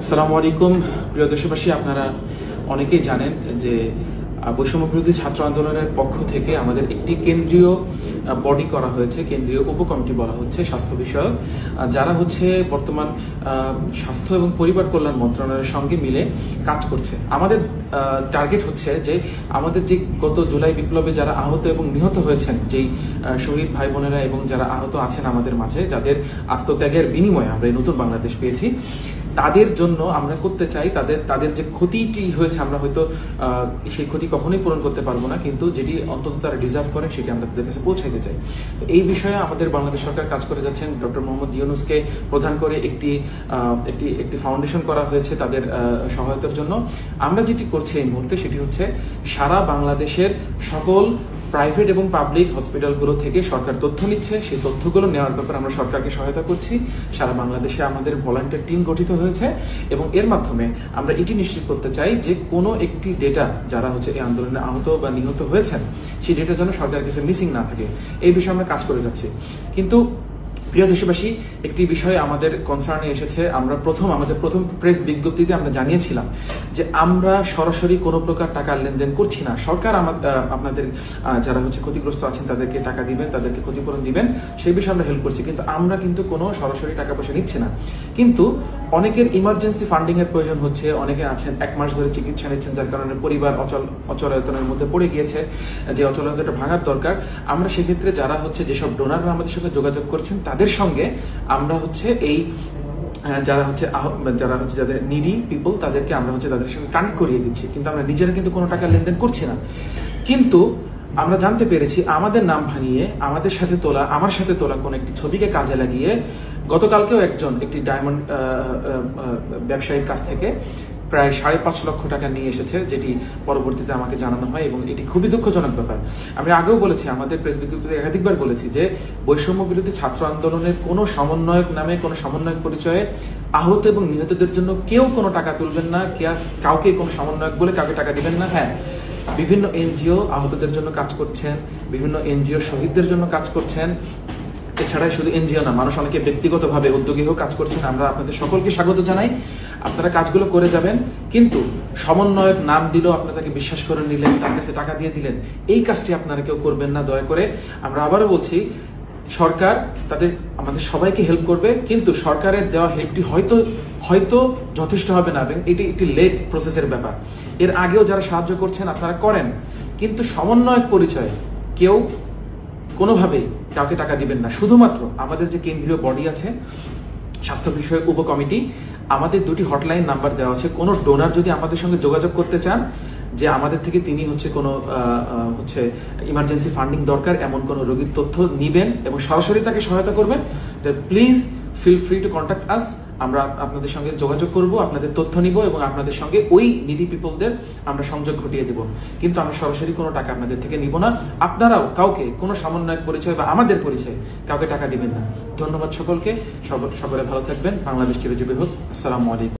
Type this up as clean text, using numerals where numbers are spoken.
আসসালামু আলাইকুম প্রিয় দেশবাসী, আপনারা অনেকেই জানেন যে বৈষম্য বিরোধী ছাত্র আন্দোলনের পক্ষ থেকে আমাদের একটি কেন্দ্রীয় বডি করা হয়েছে, কেন্দ্রীয় উপকমিটি বলা হচ্ছে স্বাস্থ্য বিষয়ক, যারা হচ্ছে বর্তমান স্বাস্থ্য এবং পরিবার কল্যাণ মন্ত্রণালয়ের সঙ্গে মিলে কাজ করছে। আমাদের টার্গেট হচ্ছে যে আমাদের যে গত জুলাই বিপ্লবে যারা আহত এবং নিহত হয়েছেন, যেই শহীদ ভাই বোনেরা এবং যারা আহত আছেন আমাদের মাঝে, যাদের আত্মত্যাগের বিনিময়ে আমরা এই নতুন বাংলাদেশ পেয়েছি, তাদের জন্য আমরা করতে চাই, তাদের যে ক্ষতিটি হয়েছে আমরা হয়তো সেই ক্ষতি কখনোই পূরণ করতে পারবো না, কিন্তু যেটি অন্তত তারা ডিজার্ভ করেন সেটি আমরা তাদের কাছে পৌঁছাইতে চাই। তো এই বিষয়ে আমাদের বাংলাদেশ সরকার কাজ করে যাচ্ছেন। ডক্টর মোহাম্মদ ইউনূসকে প্রধান করে একটি ফাউন্ডেশন করা হয়েছে তাদের সহায়তার জন্য। আমরা যেটি করছি এই মুহূর্তে সেটি হচ্ছে সারা বাংলাদেশের সকল প্রাইভেট এবং পাবলিক হসপিটালগুলো থেকে সরকার তথ্য নিচ্ছে। সেই তথ্যগুলো নেওয়ার ব্যাপারে আমরা সরকারকে সহায়তা করছি। সারা বাংলাদেশে আমাদের ভলান্টিয়ার টিম গঠিত হয়েছে এবং এর মাধ্যমে আমরা এটি নিশ্চিত করতে চাই যে কোনো একটি ডেটা যারা হচ্ছে এই আন্দোলনে আহত বা নিহত হয়েছেন সেই ডেটা যেন সরকারের কাছে মিসিং না থাকে, এই বিষয়ে আমরা কাজ করে যাচ্ছি। কিন্তু প্রিয় দেশবাসী, একটি বিষয়ে আমাদের কনসার্নে এসেছে। আমাদের প্রথম প্রেস বিজ্ঞপ্তিতে আমরা জানিয়েছিলাম যে আমরা সরাসরি কোনো প্রকার টাকার লেনদেন করছি না। সরকার আপনাদের যারা হচ্ছে ক্ষতিগ্রস্ত আছেন তাদেরকে টাকা দিবেন, তাদেরকে ক্ষতিপূরণ দিবেন, সেই বিষয়ে আমরা হেল্প করছি, কিন্তু আমরা কিন্তু কোনো সরাসরি টাকা পয়সা নিচ্ছি না। কিন্তু অনেকের ইমার্জেন্সি ফান্ডিং এর প্রয়োজন হচ্ছে, অনেকে আছেন 1 মাস ধরে চিকিৎসা নিচ্ছেন, যার কারণে পরিবার অচলায়তনের মধ্যে পড়ে গিয়েছে, যে অচলায়তনটা ভাঙার দরকার। আমরা সেক্ষেত্রে যারা হচ্ছে যেসব ডোনাররা আমাদের সঙ্গে যোগাযোগ করছেন তাদের সঙ্গে আমরা হচ্ছে এই যারা হচ্ছে যাদের নিডি পিপল তাদেরকে আমরা হচ্ছে তাদের সঙ্গে কানেক্ট করিয়ে দিচ্ছি, কিন্তু আমরা নিজেরা কিন্তু কোনো টাকা লেনদেন করছি না। কিন্তু আমরা জানতে পেরেছি আমাদের নাম ভাঙিয়ে আমার সাথে তোলা কোন একটি ছবিকে কাজে লাগিয়ে গতকালকেও একটি ডায়মন্ড ব্যবসায়ীর কাছ থেকে প্রায় 5.5 লক্ষ টাকা নিয়ে এসেছে, যেটি পরবর্তীতে আমাকে জানানো হয়, এবং এটি খুবই দুঃখজনক ব্যাপার। আমি আগেও বলেছি, আমাদের প্রেস বিজ্ঞপ্তিতে একাধিকবার বলেছি যে বৈষম্য বিরোধী ছাত্র আন্দোলনের কোনো সমন্বয়ক নামে, কোনো সমন্বয়ক পরিচয়ে আহত এবং নিহতদের জন্য কেউ কোনো টাকা তুলবেন না, কাউকে কোনো সমন্বয়ক বলে কাউকে টাকা দিবেন না। হ্যাঁ, বিভিন্ন এনজিও আহতদের জন্য কাজ করছেন, বিভিন্ন এনজিও শহীদদের জন্য কাজ করছেন। এছাড়াই শুধু এনজিও না, মানুষ অনেকে ব্যক্তিগতভাবে উদ্যোগী হয়েও কাজ করছেন। আমরা আপনাদের সকলকে স্বাগত জানাই, আপনারা কাজগুলো করে যাবেন। কিন্তু সমন্বয়ক নাম দিল, আপনারা তাকে বিশ্বাস করে নিলেন, তার কাছে টাকা দিয়ে দিলেন, এই কাজটি আপনারা কেউ করবেন না দয়া করে। আমরা আবারও বলছি, সরকার আমাদের সবাইকে হেল্প করবে, কিন্তু সরকারের দেওয়া হেল্পটি হয়তো যথেষ্ট হবে না, এবং এটি একটি লেট প্রসেসের ব্যাপার। এর আগেও যারা সাহায্য করছেন আপনারা করেন, কিন্তু সমন্বয়ক পরিচয়ে কেউ কোনোভাবেই কাউকে টাকা দিবেন না। শুধুমাত্র আমাদের যে কেন্দ্রীয় বডি আছে স্বাস্থ্য বিষয়ক উপকমিটি, আমাদের 2টি হটলাইন নাম্বার দেওয়া আছে। কোনো ডোনার যদি আমাদের সঙ্গে যোগাযোগ করতে চান যে আমাদের থেকে তিনি কোনো ইমার্জেন্সি ফান্ডিং দরকার, এমন কোনো রোগীর তথ্য নিবেন এবং সরাসরি তাকে সহায়তা করবেন, please feel free to contact us. আমরা আপনাদের সঙ্গে যোগাযোগ করব, আপনাদের তথ্য নিব এবং আপনাদের সঙ্গে ওই নিডি পিপলদের আমরা সংযোগ ঘটিয়ে দেব, কিন্তু আমরা সরাসরি কোনো টাকা আপনাদের থেকে নিব না। আপনারাও কাউকে কোনো সমন্বয়ক পরিচয় বা আমাদের পরিচয় কাউকে টাকা দিবেন না। ধন্যবাদ সকলকে, সকলে ভালো থাকবেন। বাংলাদেশ চিরজীবী হোক। আসসালামু আলাইকুম।